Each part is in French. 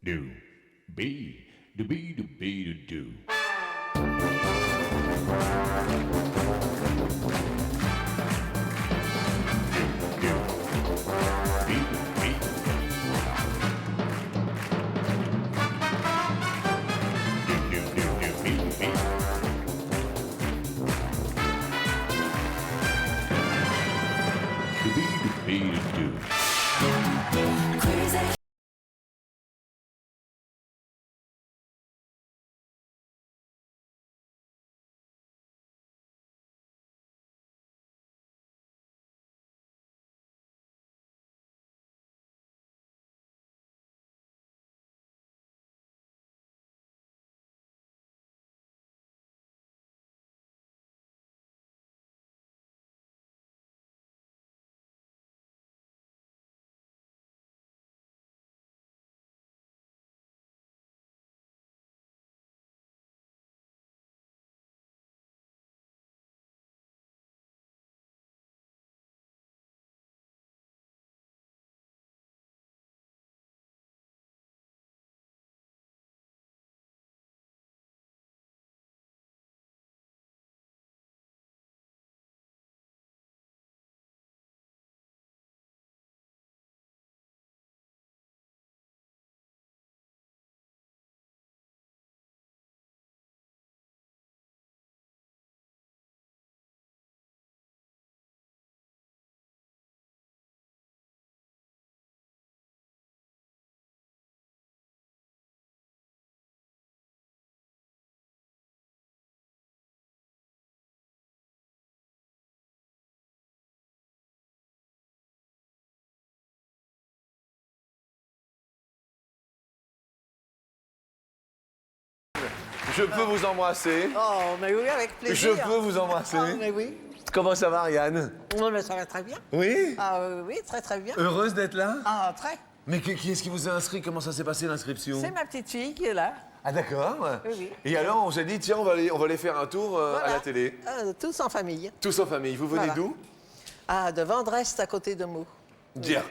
do, be, do, be, do, be, do, do. Je peux vous embrasser. Oh, mais oui, avec Je plaisir. peux vous embrasser. Ah, mais oui. Comment ça va, Ariane? Non, mais ça va très bien. Oui? Ah, oui, très, très bien. Heureuse d'être là? Ah, très. Mais qui est-ce qui vous a inscrit? Comment ça s'est passé l'inscription? C'est ma petite fille qui est là. Ah d'accord. Oui, oui. Et alors on s'est dit tiens on va aller faire un tour à Voilà. la télé. Tous en famille. Tous en famille. Vous venez Voilà. d'où? Ah, de Vendrest, à côté de Meaux. Bien.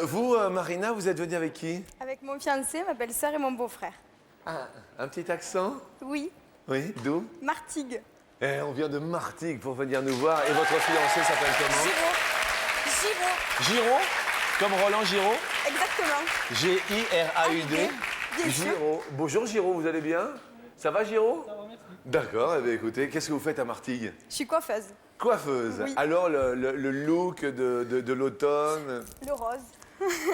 Vous, Marina, vous êtes venue avec qui? Avec mon fiancé, ma belle-sœur et mon beau-frère. Ah, un petit accent? Oui, Oui. D'où? Martigues. On vient de Martigues pour venir nous voir. Et votre fiancé s'appelle comment? Giraud. Giraud? Comme Roland Giraud? Exactement. G-I-R-A-U-D. Bien sûr. Giraud. Bonjour Giraud, vous allez bien? Ça va Giraud? Ça va, merci. D'accord, eh bien, écoutez, qu'est-ce que vous faites à Martigues? Je suis coiffeuse. Coiffeuse. Oui. Alors le look de l'automne. Le rose.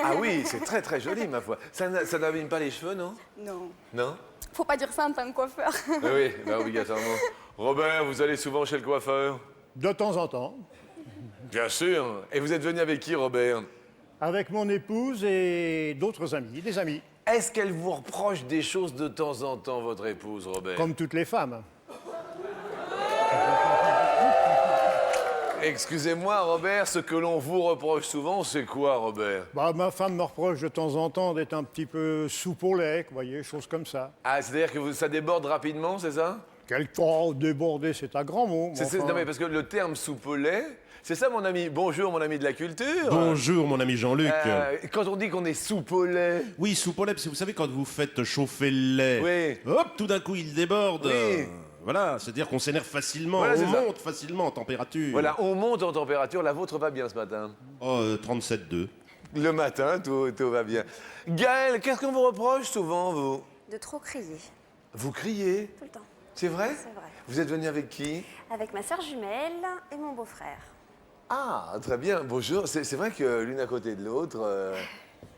Ah oui, c'est très très joli ma foi. Ça n'abîme pas les cheveux, non? Non. Non? Faut pas dire ça en tant que coiffeur. Oui, bah, obligatoirement. Robert, vous allez souvent chez le coiffeur? De temps en temps, Bien sûr. Et vous êtes venu avec qui, Robert? avec mon épouse et d'autres amis, des amis, Est-ce qu'elle vous reproche des choses de temps en temps, votre épouse, Robert? comme toutes les femmes. Excusez-moi, Robert, ce que l'on vous reproche souvent, c'est quoi, Robert? Bah, ma femme me reproche de temps en temps d'être un petit peu soupe au lait, vous voyez, choses comme ça. Ah, c'est-à-dire que ça déborde rapidement, c'est ça? Oh, déborder, c'est un grand mot. mais enfin, Non, mais parce que le terme soupe au lait, c'est ça, mon ami. Bonjour, mon ami de la culture. Bonjour mon ami Jean-Luc. Quand on dit qu'on est soupe au lait, Oui, soupe au lait, parce que vous savez quand vous faites chauffer le lait, Oui. hop, tout d'un coup il déborde. Oui. Voilà, c'est-à-dire qu'on s'énerve facilement, Voilà, on c'est ça. monte facilement en température. voilà, on monte en température. La vôtre va bien ce matin. Oh, 37,2. Le matin, tout va bien. Gaël, qu'est-ce qu'on vous reproche souvent, vous? De trop crier, Vous criez. tout le temps. C'est vrai? C'est vrai. Vous êtes venu avec qui? Avec ma sœur jumelle et mon beau-frère. Ah, très bien. Bonjour. C'est vrai que l'une à côté de l'autre,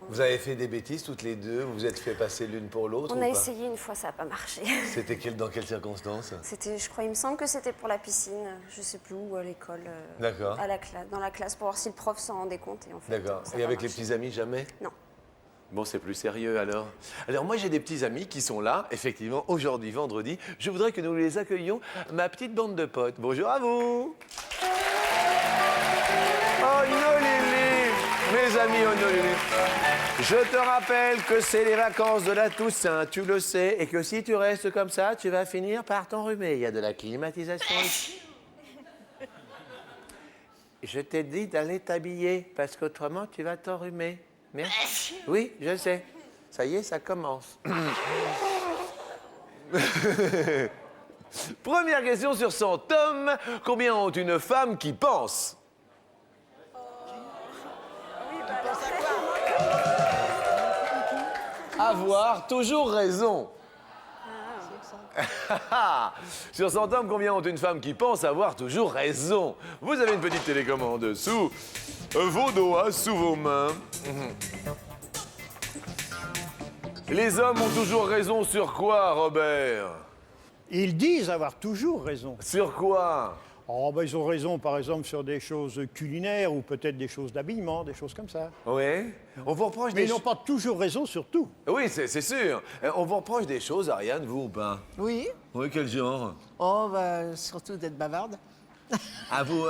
vous avez fait des bêtises toutes les deux. Vous vous êtes fait passer l'une pour l'autre On ou a pas? essayé une fois, ça n'a pas marché. C'était dans quelles circonstances? C'était, je crois, il me semble que c'était pour la piscine, je sais plus où, à l'école. D'accord. Dans la classe, pour voir si le prof s'en rendait compte. Et en fait, D'accord. ça a Et pas avec les marché. petits amis, jamais? Non. Bon, c'est plus sérieux alors. Alors moi j'ai des petits amis qui sont là, effectivement, aujourd'hui, vendredi. Je voudrais que nous les accueillions, ma petite bande de potes. Bonjour à vous. Oh Nolili, mes amis oh Nolili. Je te rappelle que c'est les vacances de la Toussaint, tu le sais, et que si tu restes comme ça, tu vas finir par t'enrhumer. Il y a de la climatisation ici. Je t'ai dit d'aller t'habiller, parce qu'autrement tu vas t'enrhumer. Merci. Oui, je sais. Ça y est, ça commence. Première question sur 100 hommes. Combien ont une femme qui pense? Avoir toujours raison. Sur 100 hommes, combien ont une femme qui pense avoir toujours raison? Vous avez une petite télécommande sous vos doigts, sous vos mains. Les hommes ont toujours raison sur quoi, Robert? Ils disent avoir toujours raison. Sur quoi? Oh, ben, ils ont raison, par exemple, sur des choses culinaires ou peut-être des choses d'habillement, des choses comme ça. Oui. On vous reproche Mais des ils n'ont choses. pas toujours raison sur tout. Oui, c'est sûr. On vous reproche des choses, Ariane, vous ou pas? Oui. Oui, quel genre? Oh, bah, surtout d'être bavarde. À vous,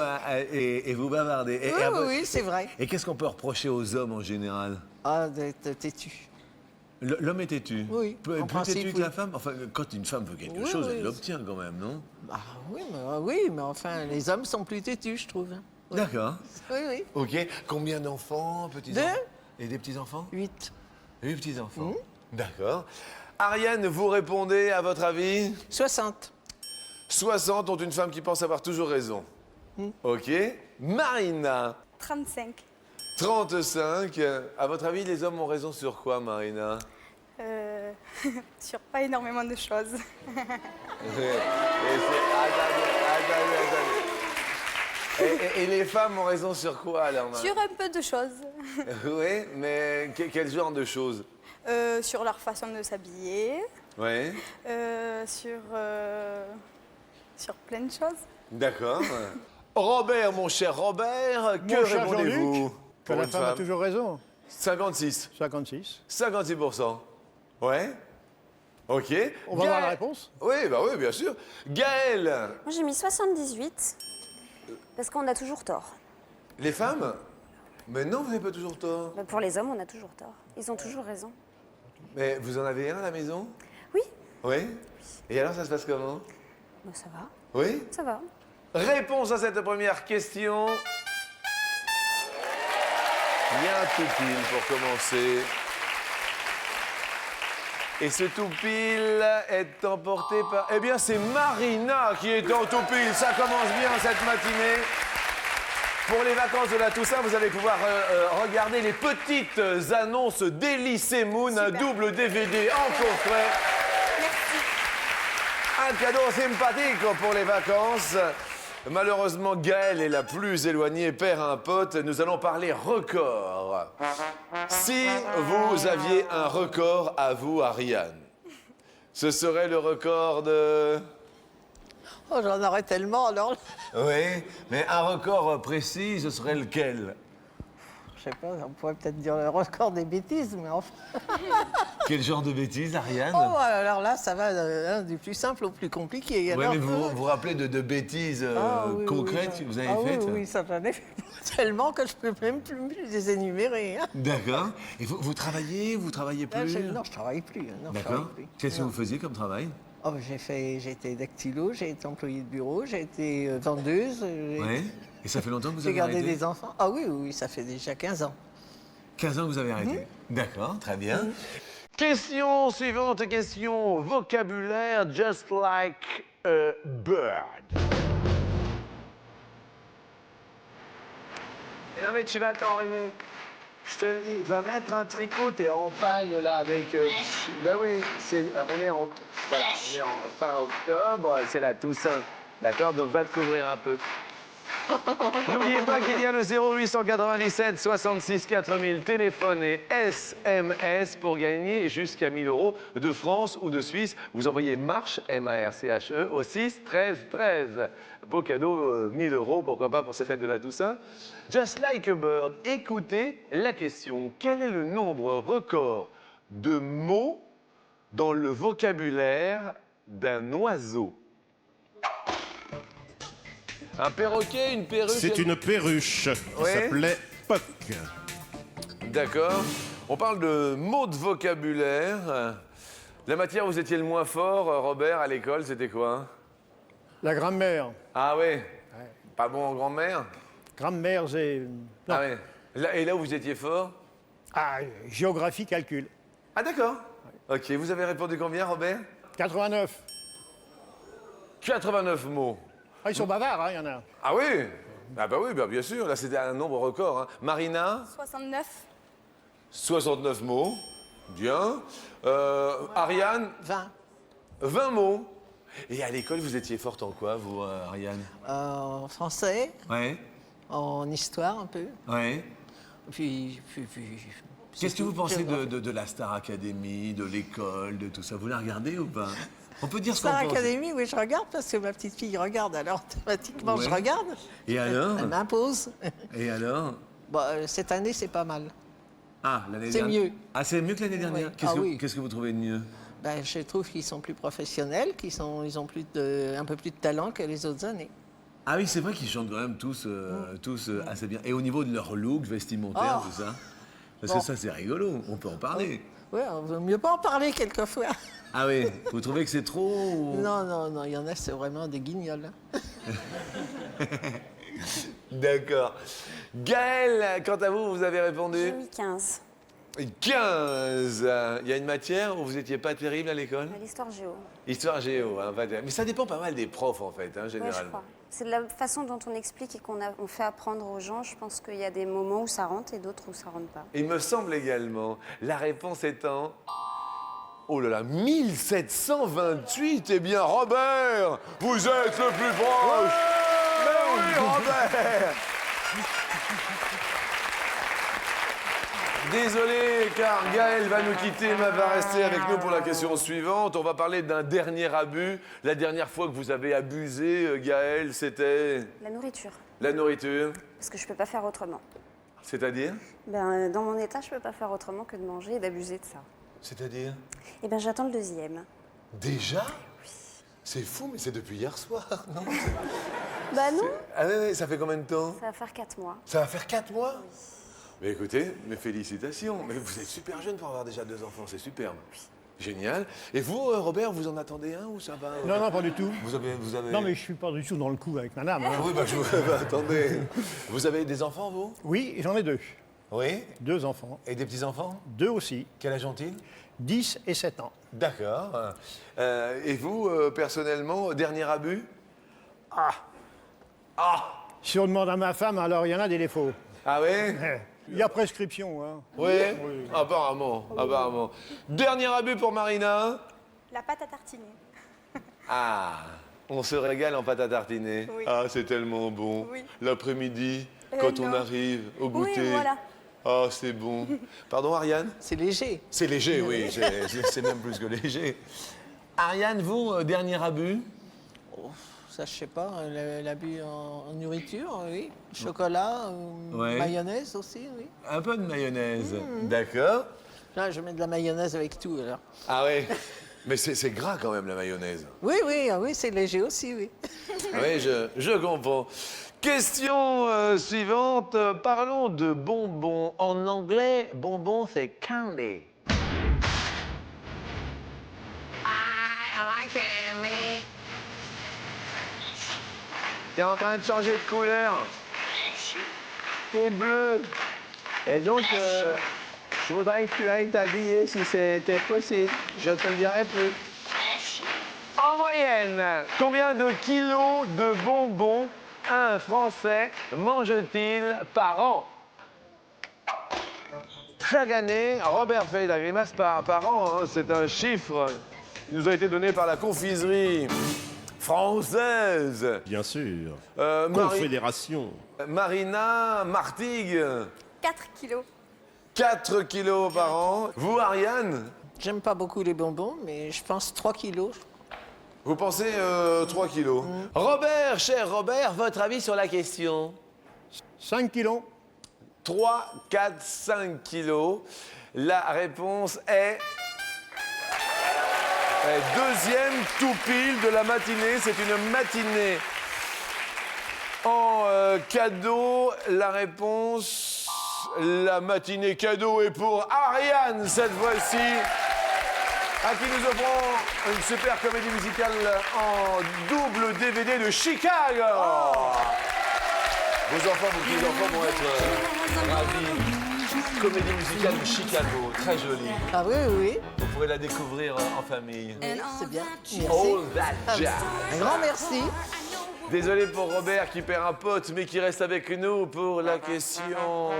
et vous bavardez. Et, Oui, à oui, vous- oui, c'est vrai. Et qu'est-ce qu'on peut reprocher aux hommes en général? Ah, d'être têtu. L'homme est têtu. Oui, Plus, en plus principe, têtu que oui. la femme. Enfin, quand une femme veut quelque Oui, chose, oui. elle l'obtient quand même, non? Ah oui, mais enfant, les hommes sont plus têtus, je trouve. Oui. D'accord. Oui, oui. Ok. Combien d'enfants, petits Deux. enfants? Et des petits enfants? 8. 8 petits enfants. D'accord. Ariane, vous répondez à votre avis? 60. 60 ont une femme qui pense avoir toujours raison. Ok. Marina, 35. 35. À votre avis, les hommes ont raison sur quoi, Marina? Sur pas énormément de choses. Et les femmes ont raison sur quoi, alors, Marina? Sur un peu de choses. Oui, mais quel genre de choses? Sur leur façon de s'habiller. Oui. Sur plein de choses. D'accord. Robert, mon cher Robert, que Mon cher répondez-vous Jean-Luc, que pour la une femme a toujours raison. 56. 56. 56%. Ouais. Ok. On va voir la réponse. Oui, bah oui, bien sûr. Gaël, Moi, j'ai mis 78 parce qu'on a toujours tort. les femmes? Mais non, vous n'avez pas toujours tort. Bah, pour les hommes, on a toujours tort. Ils ont toujours raison. Mais vous en avez un à la maison? Oui, Oui. Et alors, ça se passe comment? bah, ça va, Oui. ça va. Réponse à cette première question. Bien tout pile pour commencer. Et ce tout pile est emporté par... Eh bien, c'est Marina qui est en tout pile. Ça commence bien cette matinée. Pour les vacances de la Toussaint, vous allez pouvoir regarder les petites annonces d'Elysée Moon, un double DVD en coffret. Un cadeau sympathique pour les vacances. Malheureusement, Gaëlle est la plus éloignée, perd un pote. Nous allons parler record. Si vous aviez un record à vous, Ariane, ce serait le record de... Oh, j'en aurais tellement, alors. Oui, mais un record précis, ce serait lequel? Je sais pas, on pourrait peut-être dire le record des bêtises, mais enfin. Quel genre de bêtises, Ariane? Oh, alors là, ça va du plus simple au plus compliqué. Oui, Alors, mais vous vous rappelez de bêtises Ah, oui, concrètes oui, que vous avez ah, faites? Oui, oui, ça j'en ai fait tellement que je peux même plus les énumérer. Hein. D'accord. Et vous travaillez Là, plus? non, je travaille plus. Hein. Non, je D'accord. travaille plus. Qu'est-ce que Non. vous faisiez comme travail? Oh, j'ai été dactylo, j'ai été employée de bureau, j'ai été vendeuse. Oui. Et ça fait longtemps que vous J'ai avez gardé arrêté? des enfants. Ah oui, oui, ça fait déjà 15 ans. 15 ans que vous avez arrêté. D'accord, très bien. Question suivante, question vocabulaire, just like a bird. Non mais tu vas t'en rêver. Je te dis, va mettre un tricot, t'es en paille là avec... Ben oui, on est en fin octobre, c'est la Toussaint. D'accord, donc va te couvrir un peu. N'oubliez pas qu'il y a le 0897 66 4000, téléphone et SMS pour gagner jusqu'à 1000 € de France ou de Suisse. Vous envoyez MARCHE, M-A-R-C-H-E, au 6 13 13. Beau cadeau, 1000 €, pourquoi pas pour cette fête de la Toussaint. Just like a bird, écoutez la question. Quel est le nombre record de mots dans le vocabulaire d'un oiseau? Un perroquet, une perruque? C'est une perruche qui Ouais. s'appelait Puck. D'accord. On parle de mots de vocabulaire. La matière où vous étiez le moins fort, Robert, à l'école, c'était quoi? La grammaire. Ah ouais. Pas bon en grand-mère? Grammaire, c'est... Non. Ah ouais. Et là où vous étiez fort? Ah, géographie, calcul. Ah d'accord. Ok, vous avez répondu combien, Robert? 89. 89 mots. Ah, ils sont bavards, hein, il y en a. Ah oui? Ah bah oui, bah bien sûr, là c'était un nombre record. Hein. Marina, 69. 69 mots. Bien. Ariane, 20. 20 mots. Et à l'école, vous étiez forte en quoi, vous, Ariane? En français, Ouais. en histoire un peu. Ouais. Puis Qu'est-ce que vous pensez géographie. de la Star Academy, de l'école, de tout ça? Vous la regardez ou pas? On peut dire ce qu'on Star pense. Academy, oui, je regarde parce que ma petite fille regarde, alors automatiquement Ouais. je regarde. Et alors? Elle m'impose. Et alors? Bon, cette année, c'est pas mal. Ah, l'année C'est dernière. mieux. Ah, c'est mieux que l'année dernière? Oui. Qu'est-ce Ah que, oui. qu'est-ce que vous trouvez de mieux? Ben, je trouve qu'ils sont plus professionnels, ils ont un peu plus de talent que les autres années. Ah oui, c'est vrai qu'ils chantent quand même tous, assez bien. Et au niveau de leur look vestimentaire, Oh. tout ça? Parce Bon. que ça, c'est rigolo. On peut en parler. Oui, on veut mieux pas en parler quelquefois. Ah oui, vous trouvez que c'est trop ou- Non, il y en a, c'est vraiment des guignols. D'accord. Gaël, quant à vous, vous avez répondu J'ai mis 15. 15. Il y a une matière où vous n'étiez pas terrible à l'école? L'histoire géo. Histoire géo, hein, pas terrible. Mais ça dépend pas mal des profs, en fait, hein, Ouais, je généralement. crois. C'est de la façon dont on explique et on fait apprendre aux gens. Je pense qu'il y a des moments où ça rentre et d'autres où ça rentre pas. Il me semble également, la réponse étant... Oh là là, 1728. Eh bien, Robert, vous êtes le plus proche. Mais oui, Robert. Désolé, car Gaël va nous quitter, mais va rester avec nous pour la question suivante. On va parler d'un dernier abus. La dernière fois que vous avez abusé, Gaël, c'était La nourriture. la nourriture. Parce que je peux pas faire autrement. C'est-à-dire? Ben, dans mon état, je peux pas faire autrement que de manger et d'abuser de ça. C'est-à-dire? Eh bien, j'attends le deuxième. Déjà? C'est fou, mais c'est depuis hier soir, non? Bah non, Ah oui, ça fait combien de temps? ça va faire 4 mois. Ça va faire 4 mois? Mais écoutez, mes félicitations. Mais vous êtes super jeune pour avoir déjà 2 enfants, c'est superbe. Génial. Et vous, Robert, vous en attendez un ou ça va? Non, non, pas du tout. Vous avez... Non, mais je suis pas du tout dans le coup avec madame. Hein. Oui, bah, attendez. Vous avez des enfants, vous? Oui, j'en ai 2. Oui. 2 enfants. Et des petits-enfants? 2 aussi. Quel âge ont-ils? 10 et 7 ans. D'accord. Et vous, personnellement, dernier abus? Si on demande à ma femme, alors il y en a des défauts. Ah oui? Il y a prescription. Hein. Oui? Apparemment, apparemment. Dernier abus pour Marina? La pâte à tartiner. Ah, on se régale en pâte à tartiner. Oui. Ah, c'est tellement bon. Oui. L'après-midi, quand on non. arrive au Oui, goûter. voilà. Ah, c'est bon. Pardon, Ariane? C'est léger. C'est léger, oui. C'est même plus que léger. Ariane, vous, dernier abus? Ça, je sais pas, l'abus en nourriture, oui. Chocolat, Ouais. mayonnaise aussi, oui. Un peu de mayonnaise. D'accord. Là, je mets de la mayonnaise avec tout, alors. Ah oui. Mais c'est gras quand même, la mayonnaise. Oui, c'est léger aussi, oui. Oui, je comprends. Question suivante. Parlons de bonbons. En anglais, bonbon, c'est candy. T'es en train de changer de couleur. T'es bleu. Et donc, je voudrais que tu ailles t'habiller si c'était possible. Je te le dirai plus. En moyenne, combien de kilos de bonbons un Français mange-t-il par an? Chaque année, Robert fait la grimace par an. Hein, c'est un chiffre qui nous a été donné par la confiserie française. Bien sûr. Confédération. Marina Martigues, 4 kilos. 4 kilos par an. Vous, Ariane, J'aime pas beaucoup les bonbons, mais je pense 3 kilos. vous pensez 3 kilos. Robert, cher Robert, votre avis sur la question? 5 kilos. 3, 4, 5 kilos. La réponse est... deuxième tout pile de la matinée. C'est une matinée en cadeau. La réponse... La matinée cadeau est pour Ariane cette fois-ci, à qui nous offrons une super comédie musicale en double DVD de Chicago. Vos enfants, vos petits-enfants vont être ravis. Comédie musicale de Chicago, très jolie. Ah oui, oui, Vous pourrez la découvrir en famille. oui, c'est bien. Merci. All That Jazz. Un grand merci. Désolé pour Robert qui perd un pote, mais qui reste avec nous pour la question.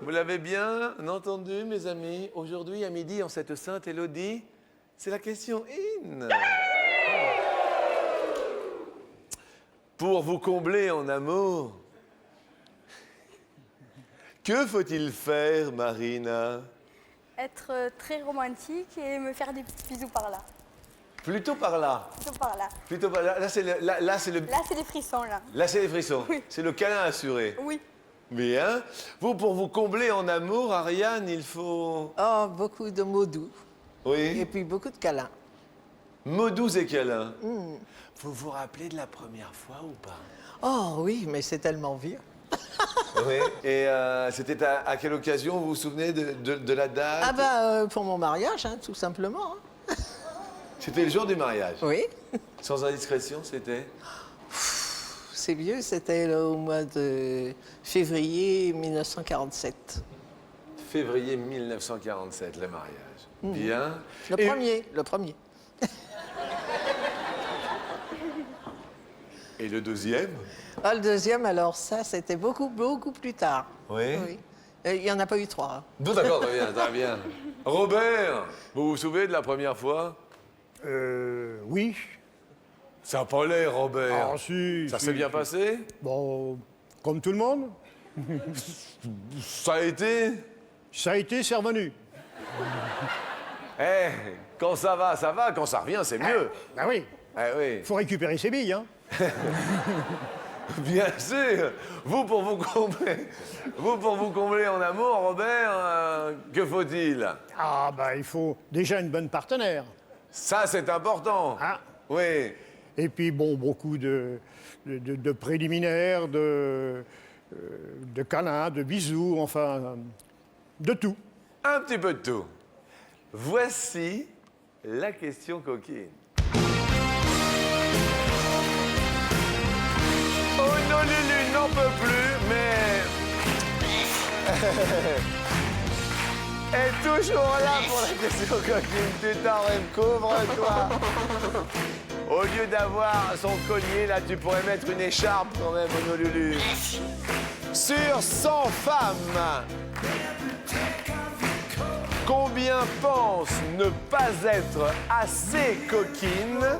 Vous l'avez bien entendu, mes amis? Aujourd'hui, à midi, en cette sainte Élodie, c'est la question in. Pour vous combler en amour, que faut-il faire, Marina? Être très romantique et me faire des petits bisous par là. Plutôt par là. Plutôt par là. Plutôt par là. Là, c'est le. Là, c'est des frissons, là. Là, c'est les frissons. Oui. C'est le câlin assuré. Oui. Bien. Vous, pour vous combler en amour, Ariane, il faut. Oh, beaucoup de mots doux. Et Oui. puis beaucoup de câlins. Mots doux et câlins. Vous vous rappelez de la première fois ou pas? Oh oui, mais c'est tellement vieux. Oui. Et c'était à quelle occasion? Vous vous souvenez de la date? Ah bah, pour mon mariage, hein, tout simplement. hein. C'était le jour du mariage. Oui. Sans indiscrétion, c'était? C'est vieux, c'était au mois de février 1947. Février 1947, le mariage. Bien. Le Et- premier. Et le deuxième? Ah, le deuxième, alors ça, c'était beaucoup plus tard. Oui. Oui. Il n'y en a pas eu 3. Bon, d'accord, très bien, très bien. Robert, vous vous souvenez de la première fois? Oui. Ça n'a pas l'air, Robert. Ah, si. Ça si, s'est bien si. passé? Bon, comme tout le monde, Ça a été? ça a été, c'est revenu. Eh, quand ça va, ça va. Quand ça revient, c'est mieux. Ben oui, Eh oui, faut récupérer ses billes, hein. bien sûr. Vous, pour vous combler en amour, Robert, que faut-il? Ah, bah, il faut déjà une bonne partenaire. Ça, c'est important. Ah. Oui. Et puis, bon, beaucoup de préliminaires, de câlins, de bisous, enfin, de tout. Un petit peu de tout. Voici la question coquine. Oh non, Lulu n'en peut plus, mais... est toujours là pour la question coquine. Tu t'en recouvres-toi. Au lieu d'avoir son collier, là, tu pourrais mettre une écharpe quand même, Honolulu. Sur 100 femmes, combien pensent ne pas être assez coquines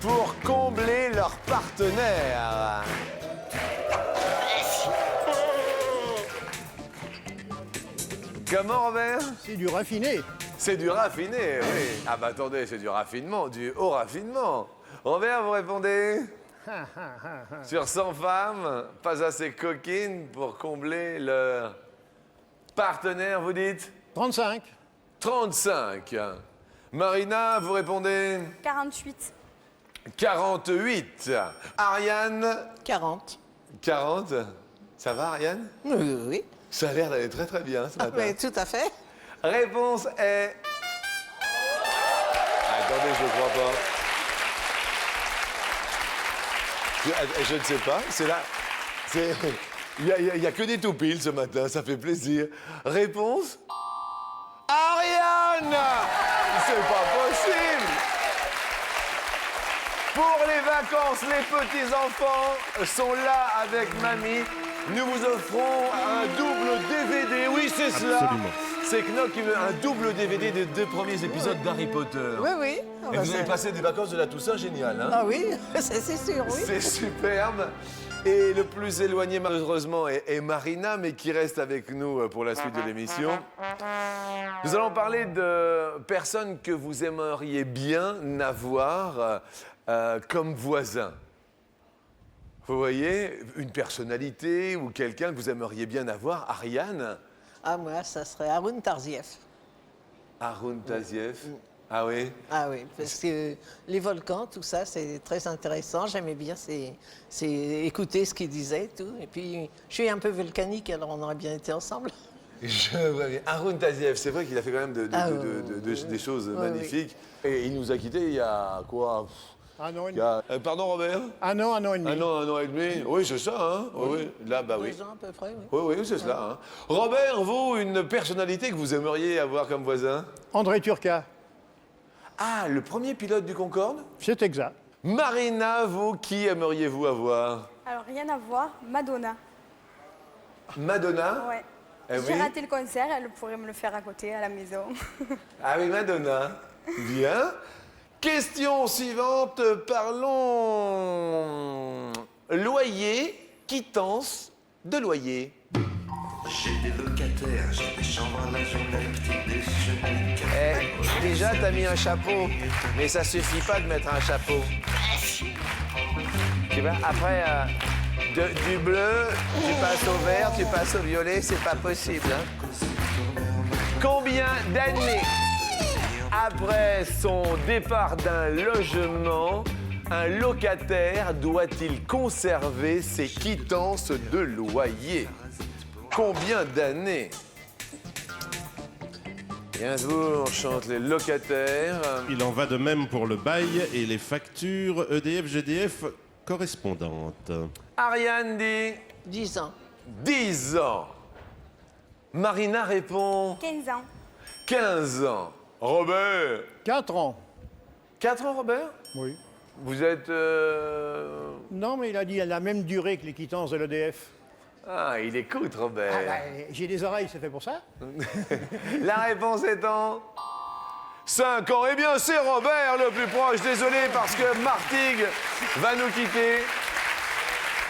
pour combler leur partenaire? Comment, Robert? C'est du raffiné. C'est du raffiné, oui. Ah bah attendez, c'est du raffinement, du haut raffinement. Robert, vous répondez? Sur 100 femmes, pas assez coquines pour combler leur partenaire, vous dites? 35. 35. Marina, vous répondez? 48. 48. Ariane? 40. 40. Ça va, Ariane? Oui, oui. Ça a l'air d'aller très très bien ce Ah, matin. mais tout à fait. Réponse est... Attendez, je ne crois pas. Je ne sais pas, c'est là... Il n'y a que des tout piles ce matin, ça fait plaisir. Réponse? Ariane! C'est pas possible! Pour les vacances, les petits-enfants sont là avec mamie. Nous vous offrons un double DVD. Oui, c'est cela. Absolument. C'est Knock qui veut un double DVD des 2 premiers épisodes d'Harry Potter. Oui, oui. Ah, Et bah, vous avez ça- passé des vacances de la Toussaint géniales, hein? Ah oui, c'est sûr, oui. C'est superbe. Et le plus éloigné, malheureusement, est Marina, mais qui reste avec nous pour la suite de l'émission. Nous allons parler de personnes que vous aimeriez bien avoir comme voisin. Vous voyez, une personnalité ou quelqu'un que vous aimeriez bien avoir. Ariane? Ah, moi, ça serait Haroun Tarzieff. Haroun Tazieff? Ah oui? Ah oui, parce que les volcans, tout ça, c'est très intéressant. J'aimais bien c'est écouter ce qu'il disait, tout. Et puis, je suis un peu volcanique, alors on aurait bien été ensemble. Je vois bien. Haroun Tazieff, c'est vrai qu'il a fait quand même des choses oui. magnifiques. Et il nous a quittés il y a quoi? Un an et qui demi. a... Pardon, Robert? Un an et demi. Un an et demi. Oui, c'est ça, hein? Oui. Là, bah oui. 2 ans à peu près, oui. Oui, c'est cela. Hein. Robert, vous, une personnalité que vous aimeriez avoir comme voisin? André Turca, Ah, le premier pilote du Concorde? c'est exact. Marina, vous, qui aimeriez-vous avoir? Alors, rien à voir, Madonna. Madonna? Ouais. Eh J'ai oui. raté le concert, elle pourrait me le faire à côté, à la maison. Ah oui, Madonna. Bien. Question suivante. Parlons loyer, quittance de loyer. J'ai des locataires, j'ai des chambres à la journée, petit déjeuner. Déjà, t'as mis un chapeau, mais ça suffit pas de mettre un chapeau. Tu vois, après, du bleu, tu passes au vert, tu passes au violet, c'est pas possible. Hein. Combien d'années après son départ d'un logement, un locataire doit-il conserver ses quittances de loyer? Combien d'années? Gainsbourg chante les locataires. Il en va de même pour le bail et les factures EDF-GDF correspondantes. Ariane dit 10 ans. 10 ans. Marina répond 15 ans. 15 ans. Robert 4 ans. 4 ans, Robert? Oui. Vous êtes... Non, mais il a dit la même durée que les quittances de l'EDF. Ah, il écoute, Robert. Ah, bah, j'ai des oreilles, c'est fait pour ça. La réponse étant 5 ans. Eh bien, c'est Robert le plus proche. Désolé parce que Martigues va nous quitter.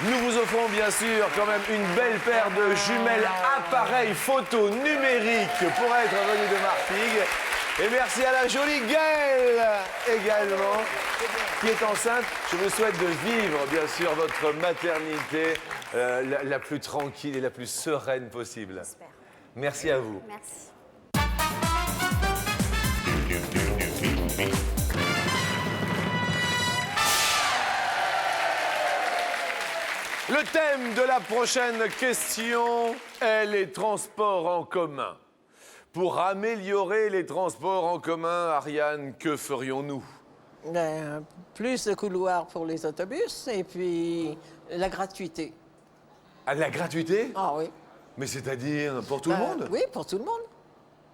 Nous vous offrons bien sûr quand même une belle paire de jumelles appareil photo numérique pour être venu de Martigues. Et merci à la jolie Gaëlle également, qui est enceinte. Je vous souhaite de vivre bien sûr votre maternité la plus tranquille et la plus sereine possible. J'espère. Merci à vous. Merci. Le thème de la prochaine question est les transports en commun. Pour améliorer les transports en commun, Ariane, que ferions-nous? Plus de couloirs pour les autobus et puis la gratuité. À la gratuité? Ah oui. Mais c'est-à-dire pour tout le monde? Oui, pour tout le monde.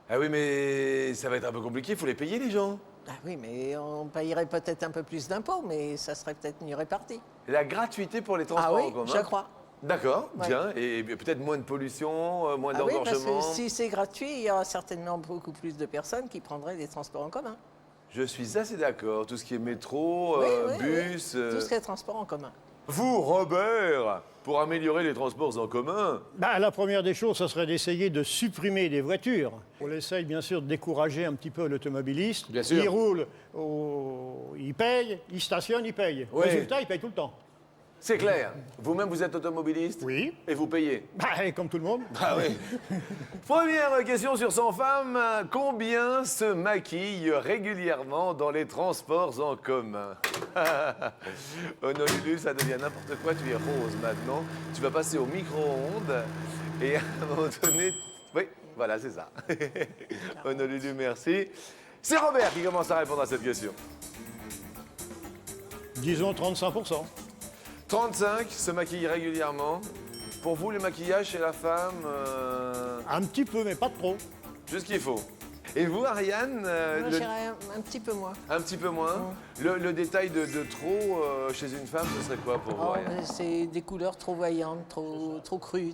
Ah oui, mais ça va être un peu compliqué, il faut les payer les gens. Ah oui, mais on payerait peut-être un peu plus d'impôts, mais ça serait peut-être mieux réparti. La gratuité pour les Ah transports oui, en commun? je crois. D'accord, Ouais. bien. Et peut-être moins de pollution, moins Ah oui, parce d'engorgement. que si c'est gratuit, il y aura certainement beaucoup plus de personnes qui prendraient des transports en commun. Je suis assez d'accord. Tout ce qui est métro, Oui, oui, bus... oui. Tout ce qui est transport en commun. Vous, Robert, pour améliorer les transports en commun, Bah, la première des choses, ce serait d'essayer de supprimer des voitures. On essaye bien sûr de décourager un petit peu l'automobiliste. Bien sûr. Il roule, il paye, il stationne, il paye. Oui. Résultat, il paye tout le temps. c'est clair. Vous-même, vous êtes automobiliste? Oui. Et vous payez? Bah, comme tout le monde. Ah oui. Première question sur 100 femmes. Combien se maquillent régulièrement dans les transports en commun? Honolulu, ça devient n'importe quoi. Tu es rose maintenant. Tu vas passer au micro-ondes et à un moment donné... Oui, voilà, c'est ça. Honolulu, merci. C'est Robert qui commence à répondre à cette question. Disons 35%. 35 se maquillent régulièrement. Pour vous, le maquillage chez la femme, Un petit peu, mais pas trop. juste ce qu'il faut. Et vous, Ariane, Moi, j'irais un petit peu moins. un petit peu moins. Le détail de trop chez une femme, ce serait quoi pour vous, Oh, Ariane? mais c'est des couleurs trop voyantes, trop crues,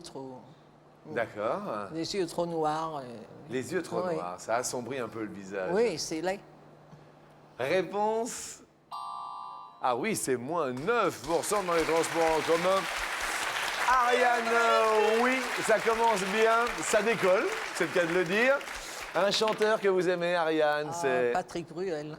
D'accord. des yeux trop noirs. Les yeux trop Oui. noirs, ça assombrit un peu le visage. Oui, c'est laid. Réponse. Ah oui, c'est moins 9% dans les transports en commun. Ariane, oui, ça commence bien, ça décolle, c'est le cas de le dire. Un chanteur que vous aimez, Ariane, c'est Patrick Bruel.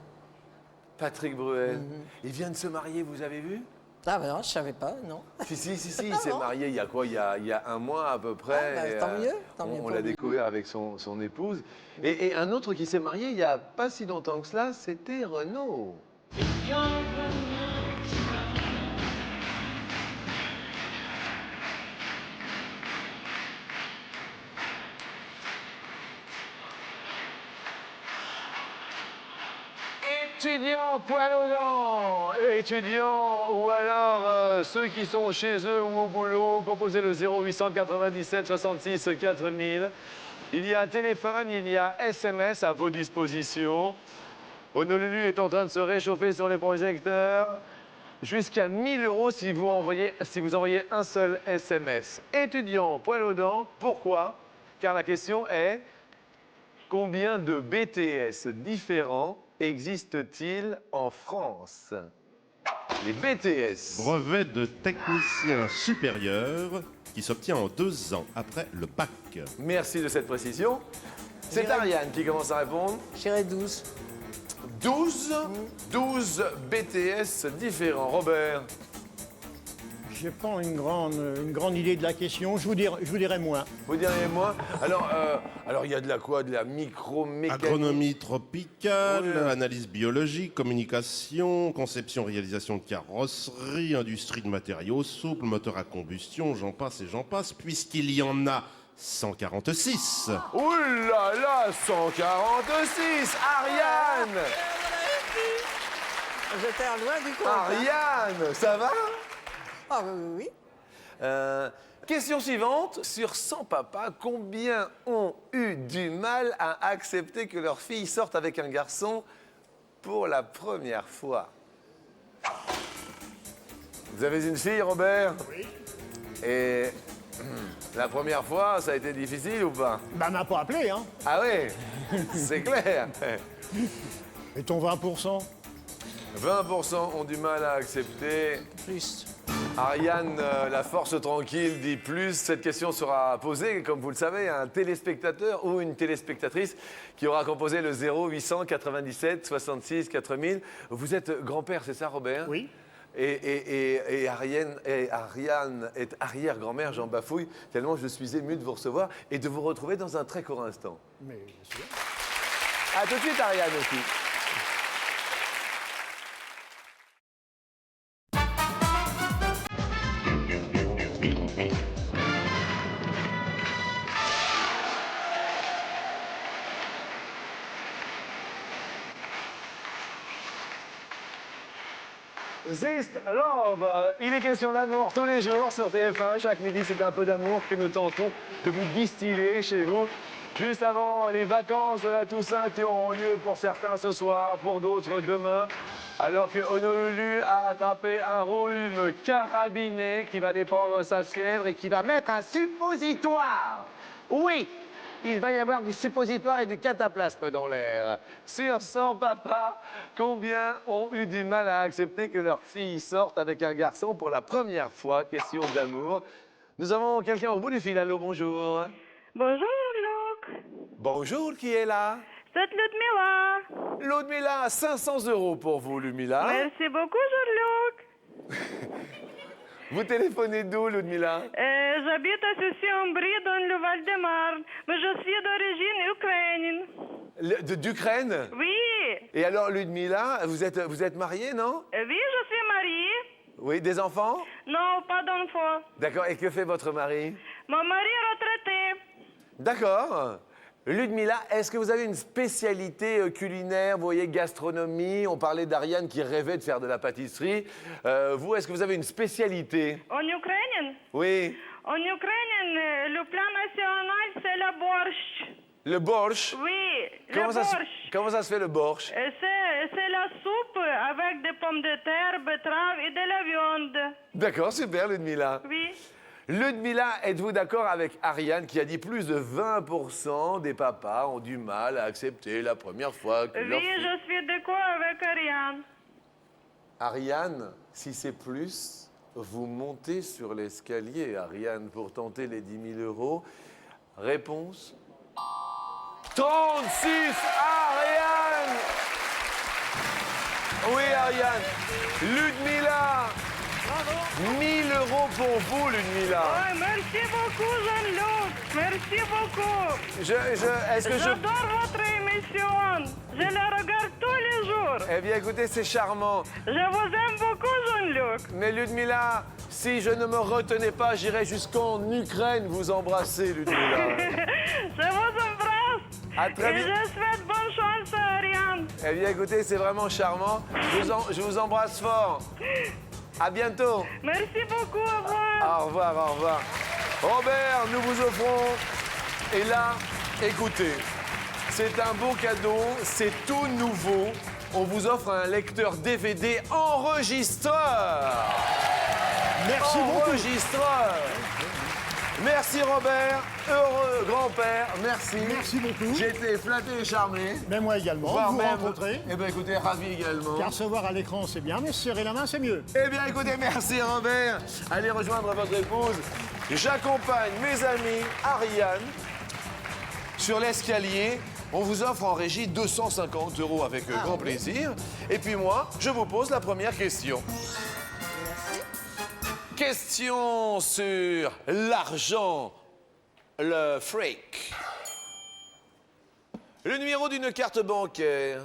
Patrick Bruel. Il vient de se marier, vous avez vu? Ah ben non, je savais pas, non. Si, il s'est marié il y a quoi? Il y a un mois à peu près. Ah, bah, et, tant mieux On pour l'a lui. découvert avec son épouse. Et un autre qui s'est marié il n'y a pas si longtemps que cela, c'était Renaud. Étudiants poil aux dents, étudiants ou alors ceux qui sont chez eux ou au boulot, composez le 0897 66 4000. Il y a téléphone, il y a SMS à vos dispositions. Honolulu est en train de se réchauffer sur les projecteurs. Jusqu'à 1000 € si vous envoyez un seul SMS. Étudiants poil aux dents, pourquoi? Car la question est combien de BTS différents existe-t-il en France? Les BTS. Brevet de technicien supérieur qui s'obtient en 2 ans après le bac. Merci de cette précision. C'est Ariane qui commence à répondre. J'irai 12. 12 BTS différents. Robert? J'ai pas une grande idée de la question. Je vous dirais moins. Vous diriez moins? Alors il y a de la quoi? De la micromécanique. Agronomie tropicale, Ouais. analyse biologique, communication, conception, réalisation de carrosserie, industrie de matériaux souples, moteur à combustion, j'en passe et j'en passe, puisqu'il y en a 146. Ouh là là, 146. Ariane! J'étais à loin du compte. Ariane, ça va? Ah oui. Question suivante. Sur 100 papas, combien ont eu du mal à accepter que leur fille sorte avec un garçon pour la première fois? Vous avez une fille, Robert? Oui. Et la première fois, ça a été difficile ou pas? Bah, m'a pas appelé, hein. Ah oui, c'est clair. Et ton 20%? 20% ont du mal à accepter. Plus. Ariane, la force tranquille, dit plus. Cette question sera posée, comme vous le savez, à un téléspectateur ou une téléspectatrice qui aura composé le 0897 66 4000. Vous êtes grand-père, c'est ça, Robert? Oui. Et Ariane est arrière-grand-mère, j'en bafouille, tellement je suis ému de vous recevoir et de vous retrouver dans un très court instant. Mais bien sûr. A tout de suite, Ariane aussi. Zest Love, il est question d'amour tous les jours sur TF1. Chaque midi, c'est un peu d'amour que nous tentons de vous distiller chez vous. Juste avant les vacances de la Toussaint qui auront lieu pour certains ce soir, pour d'autres demain. Alors que Honolulu a attrapé un rhume carabiné qui va dépendre de sa fièvre et qui va mettre un suppositoire. Oui, il va y avoir du suppositoire et du cataplasme dans l'air. Sur 100 papas, combien ont eu du mal à accepter que leur fille sorte avec un garçon pour la première fois? Question d'amour. Nous avons quelqu'un au bout du fil. Allô, bonjour. Bonjour, Luc. Bonjour, qui est là? C'est Ludmila. Ludmila, 500 € pour vous, Ludmila. Merci beaucoup, Jean-Luc. Vous téléphonez d'où, Ludmila? J'habite à Sucy-en-Brie dans le Val-de-Marne, mais je suis d'origine ukrainienne. D'Ukraine? Oui. Et alors, Ludmila, vous êtes mariée, non? Oui, je suis mariée. Oui, des enfants? Non, pas d'enfant. D'accord, et que fait votre mari? Mon mari est retraité. D'accord. Ludmila, est-ce que vous avez une spécialité culinaire? Vous voyez, gastronomie, on parlait d'Ariane qui rêvait de faire de la pâtisserie. Vous, est-ce que vous avez une spécialité? En Ukraine? Oui. En Ukraine, le plat national, c'est le borsch. Le borsch? Oui, Comment le ça, borsch. comment ça se fait, le borsch? C'est la soupe avec des pommes de terre, betteraves et de la viande. D'accord, super, Ludmila. Oui. Ludmila, êtes-vous d'accord avec Ariane qui a dit plus de 20% des papas ont du mal à accepter la première fois que leur Oui, fille... je suis d'accord avec Ariane. Ariane, si c'est plus, vous montez sur l'escalier, Ariane, pour tenter les 10 000 €. Réponse 36, Ariane! Oui, Ariane. Ludmila, 1000 € pour vous, Ludmila. Oh, merci beaucoup, Jean-Luc. Merci beaucoup. Est-ce que je... J'adore votre émission. Je la regarde tous les jours. Eh bien, écoutez, c'est charmant. Je vous aime beaucoup, Jean-Luc. Mais Ludmila, si je ne me retenais pas, j'irais jusqu'en Ukraine vous embrasser, Ludmila. Je vous embrasse. À très Et vite. je souhaite bonne chance ça, Ariane. Eh bien, écoutez, c'est vraiment charmant. Je vous embrasse fort. À bientôt. Merci beaucoup, au revoir. Au revoir, au revoir. Robert, nous vous offrons. Et là, écoutez, c'est un beau cadeau, c'est tout nouveau. On vous offre un lecteur DVD enregistreur. Merci beaucoup. Enregistreur. Merci Robert, heureux grand-père, merci. Merci beaucoup. J'ai été flatté et charmé. Mais moi également, Voire vous même- rencontrer. Eh bien écoutez, ravi également. Car se voir à l'écran, c'est bien, mais se serrer la main, c'est mieux. Eh bien écoutez, merci Robert. Allez rejoindre votre épouse. J'accompagne mes amis Ariane sur l'escalier. On vous offre en régie 250 € avec grand plaisir. Et puis moi, je vous pose la première question. Question sur l'argent, le fric. Le numéro d'une carte bancaire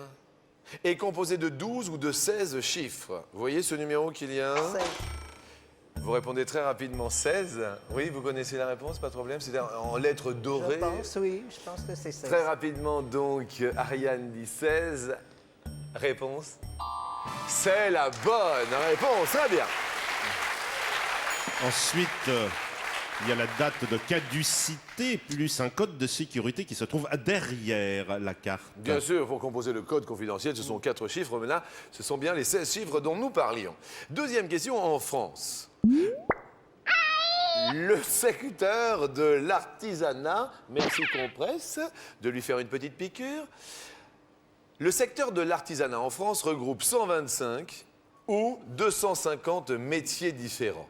est composé de 12 ou de 16 chiffres. Vous voyez ce numéro qu'il y a un? Vous répondez très rapidement 16. Oui, vous connaissez la réponse, pas de problème. C'est en lettres dorées. Je pense, oui, je pense que c'est ça. Très rapidement, donc, Ariane dit 16. Réponse? C'est la bonne réponse. Très bien. Ensuite, il y a la date de caducité plus un code de sécurité qui se trouve derrière la carte. Bien sûr, pour composer le code confidentiel, ce sont 4 chiffres, mais là, ce sont bien les 16 chiffres dont nous parlions. Deuxième question, en France. Le secteur de l'artisanat, merci Compresse, de lui faire une petite piqûre. Le secteur de l'artisanat en France regroupe 125 ou 250 métiers différents.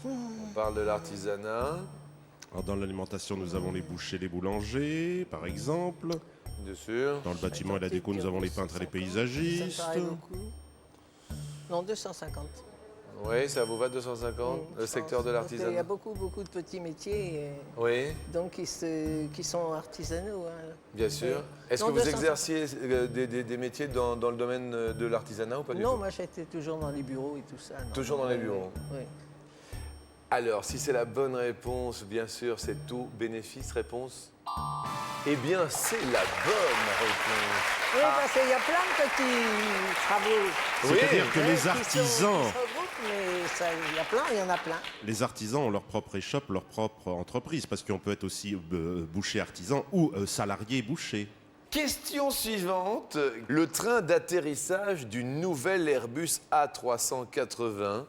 On parle de l'artisanat. Alors, dans l'alimentation, nous avons les bouchers, les boulangers, par exemple. Bien sûr. Dans le bâtiment et la déco, nous avons les peintres et les paysagistes. Ça me paraît beaucoup. Non, 250. Oui, ça vous va 250, le Je secteur pense, de parce qu'il y a l'artisanat? beaucoup de petits métiers, Oui, donc qui sont artisanaux. Hein. bien sûr. Oui. Est-ce Non, que vous 250. exerciez des métiers dans le domaine de l'artisanat ou pas du Non, tout? moi j'étais toujours dans les bureaux et tout ça. non. Toujours dans les Oui, bureaux. Oui. Alors, si c'est la bonne réponse, bien sûr, c'est tout bénéfice réponse. Eh bien, c'est la bonne réponse. Oui, parce qu'il y a plein de petits travaux. C'est-à-dire que Ouais, les qui se artisans, regroupent, mais il y en a plein. les artisans ont leur propre échoppe, leur propre entreprise, parce qu'on peut être aussi boucher artisan ou salarié boucher. Question suivante. Le train d'atterrissage du nouvel Airbus A380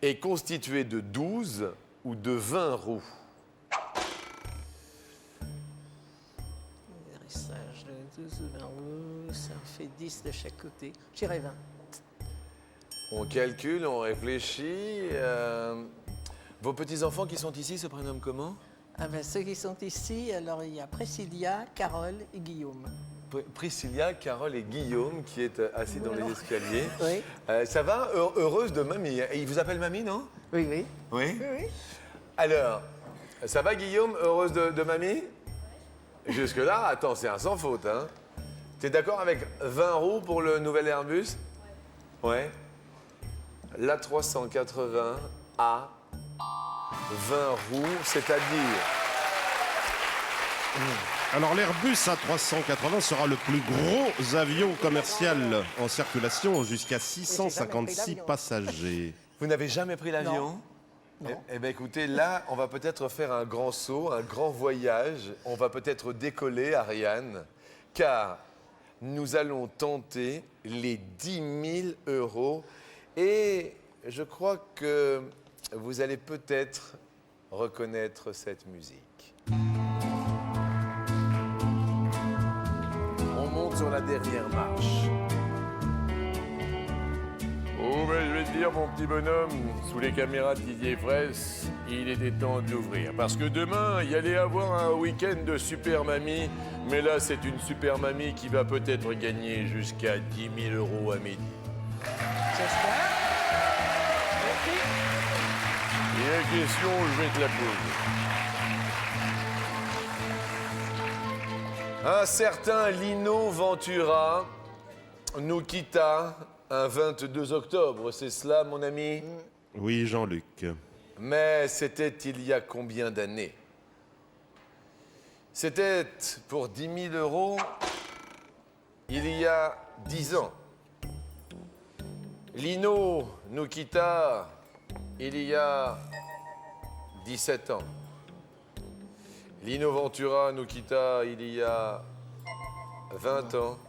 est constitué de 12 ou de 20 roues. Atterrissage de 12 ou 20 roues, ça en fait 10 de chaque côté. Je dirais 20. On calcule, on réfléchit. Vos petits-enfants qui sont ici se prénomment comment? Ah ben, ceux qui sont ici, alors il y a Priscilla, Carole et Guillaume. Priscilla, Carole et Guillaume qui est assis dans les escaliers. Oui. Ça va? Heureuse de mamie. Et il vous appelle mamie, non? Oui, oui. Oui. Oui, oui. Alors, ça va Guillaume? Heureuse de mamie? Jusque-là, attends, c'est un sans faute, hein? T'es d'accord avec 20 roues pour le nouvel Airbus? Ouais. L'A380 a 20 roues, c'est-à-dire... Alors l'Airbus A380 sera le plus gros avion commercial en circulation, jusqu'à 656 l'avion. passagers. Vous n'avez jamais pris l'avion? Non. Eh bien, écoutez, là, on va peut-être faire un grand saut, un grand voyage. On va peut-être décoller, Ariane, car nous allons tenter les 10 000 €. Et je crois que vous allez peut-être reconnaître cette musique. On monte sur la dernière marche. Oh, ben, je vais te dire, mon petit bonhomme, sous les caméras de Didier Fraisse, il était temps de l'ouvrir. Parce que demain, il y allait avoir un week-end de super mamie. Mais là, c'est une super mamie qui va peut-être gagner jusqu'à 10 000 € à midi. J'espère. Et la question, je vais te la poser. Un certain Lino Ventura nous quitta un 22 octobre, c'est cela, mon ami? Oui, Jean-Luc. Mais c'était il y a combien d'années? C'était pour 10 000 euros il y a 10 ans. Lino nous quitta il y a 17 ans. Lino Ventura nous quitta il y a 20 ans.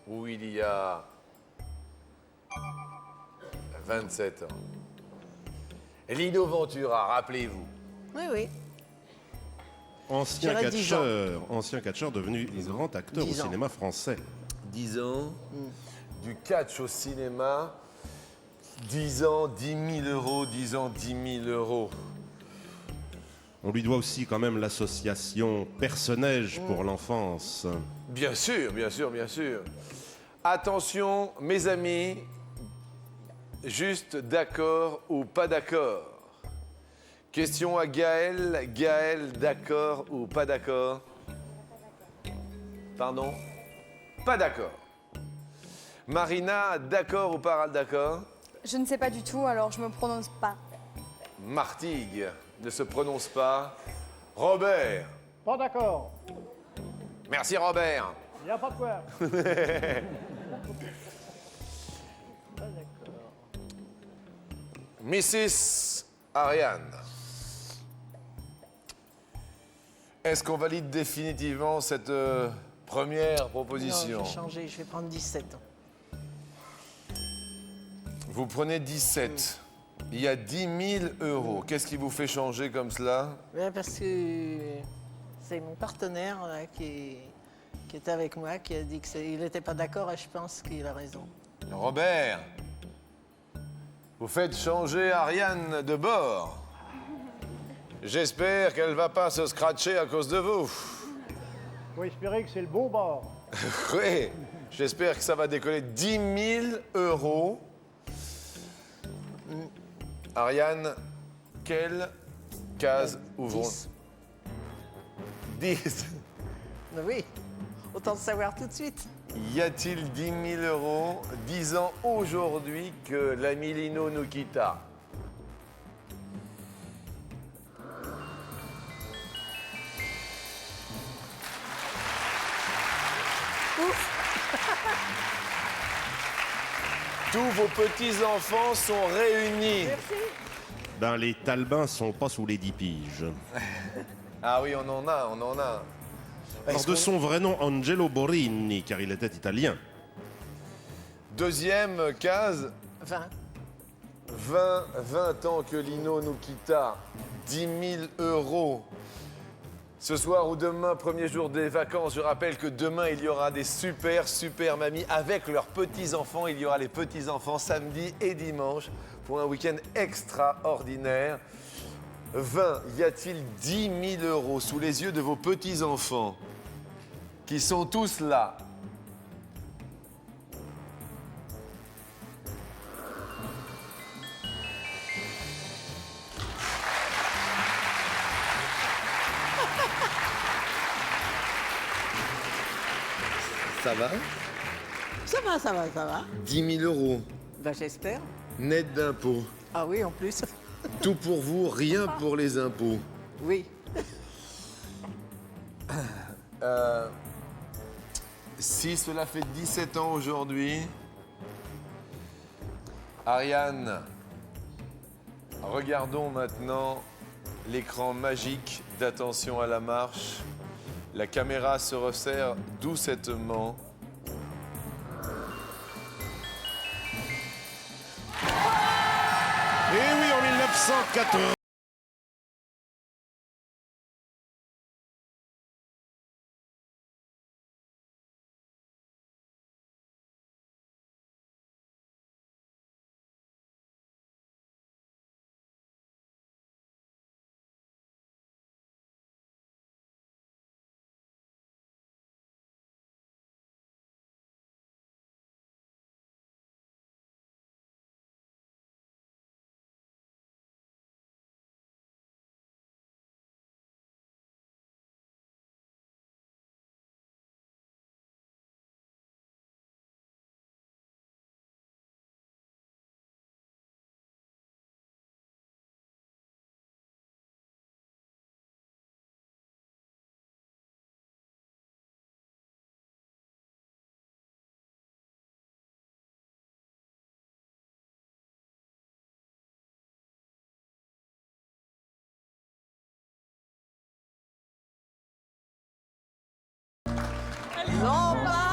Ou il y a 27 ans. Lino Ventura, rappelez-vous. Oui, oui. Ancien J'irais 10 ans. catcheur devenu grand acteur au 10 ans. cinéma français. 10 ans, du catch au cinéma, 10 ans, 10 000 euros, 10 ans, 10 000 euros. On lui doit aussi quand même l'association Personnage pour l'enfance. Bien sûr, bien sûr, bien sûr. Attention, mes amis, juste d'accord ou pas d'accord. Question à Gaël. Gaël, d'accord ou pas d'accord? Pardon? Pas d'accord. Marina, d'accord ou pas d'accord? Je ne sais pas du tout, alors je me prononce pas. Martigues ne se prononce pas. Robert. Pas d'accord. Merci Robert. Il n'y a pas de quoi. Mrs. Ariane. Est-ce qu'on valide définitivement cette première Non, proposition? je vais changer, je vais prendre 17 ans. Vous prenez 17. Il y a 10 000 euros. Qu'est-ce qui vous fait changer comme cela? Ouais, parce que c'est mon partenaire là, qui était avec moi qui a dit qu'il n'était pas d'accord et je pense qu'il a raison. Robert, vous faites changer Ariane de bord. J'espère qu'elle ne va pas se scratcher à cause de vous. Faut espérer que c'est le bon bord. Oui, j'espère que ça va décoller. 10 000 euros. Ariane, quelle case ouvrons? 10. Mais oui, autant le savoir tout de suite. Y a-t-il 10 000 euros 10 ans aujourd'hui que l'ami Lino nous quitta? Tous vos petits-enfants sont réunis. Ben, les Talbins sont pas sous les 10 piges. Ah oui, on en a, on en a. Alors, Est-ce de qu'on- son vrai nom, Angelo Borini, car il était italien. Deuxième case, 20. 20 ans que Lino nous quitta, 10 000 euros. Ce soir ou demain, premier jour des vacances, je rappelle que demain, il y aura des super mamies avec leurs petits-enfants. Il y aura les petits-enfants samedi et dimanche pour un week-end extraordinaire. 20, y a-t-il 10 000 euros sous les yeux de vos petits-enfants qui sont tous là? Ça va? Ça va, ça va, ça va. 10 000 euros, Ben, j'espère. net d'impôts. Ah oui, en plus. Tout pour vous, rien pour les impôts. Oui. Si cela fait 17 ans aujourd'hui, Ariane, regardons maintenant l'écran magique d'attention à la marche. La caméra se resserre doucettement. Et oui, en 1980. Non, pas